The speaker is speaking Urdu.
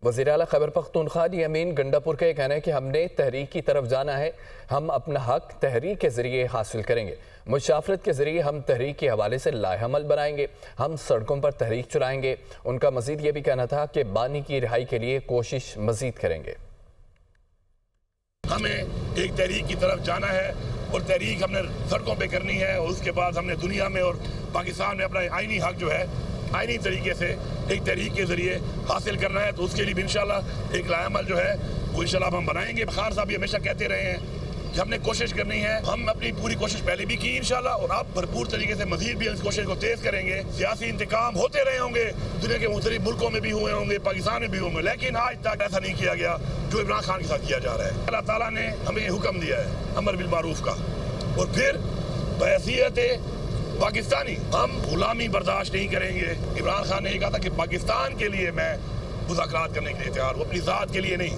وزیر اعلیٰ خیبر پختونخوا یمین گنڈاپور کا یہ کہنا ہے کہ ہم نے تحریک کی طرف جانا ہے، ہم اپنا حق تحریک کے ذریعے حاصل کریں گے، مشاورت کے ذریعے ہم تحریک کے حوالے سے لائحہ عمل بنائیں گے، ہم سڑکوں پر تحریک چلائیں گے۔ ان کا مزید یہ بھی کہنا تھا کہ بانی کی رہائی کے لیے کوشش مزید کریں گے۔ ہمیں ایک تحریک کی طرف جانا ہے اور تحریک ہم نے سڑکوں پہ کرنی ہے، اور اس کے بعد ہم نے دنیا میں اور پاکستان میں اپنا آئینی حق جو ہے آئینی طریقے سے ایک تحریک کے ذریعے حاصل کرنا ہے، تو اس کے لیے بھی انشاءاللہ ایک لائحہ عمل جو ہے وہ انشاءاللہ ہم بنائیں گے۔ خان صاحب یہ ہمیشہ کہتے رہے ہیں کہ ہم نے کوشش کرنی ہے، ہم اپنی پوری کوشش پہلے بھی کی انشاءاللہ، اور آپ بھرپور طریقے سے مزید بھی اس کوشش کو تیز کریں گے۔ سیاسی انتقام ہوتے رہے ہوں گے، دنیا کے مختلف ملکوں میں بھی ہوئے ہوں گے، پاکستان میں بھی ہوں گے، لیکن آج تک ایسا نہیں کیا گیا جو عمران خان کے ساتھ کیا جا رہا ہے۔ اللہ تعالیٰ نے ہمیں حکم دیا ہے امر بالمعروف کا، اور پھر بحیثیت پاکستانی ہم غلامی برداشت نہیں کریں گے۔ عمران خان نے یہ کہا تھا کہ پاکستان کے لیے میں مذاکرات کرنے کے لیے تیار ہوں، اپنی ذات کے لیے نہیں۔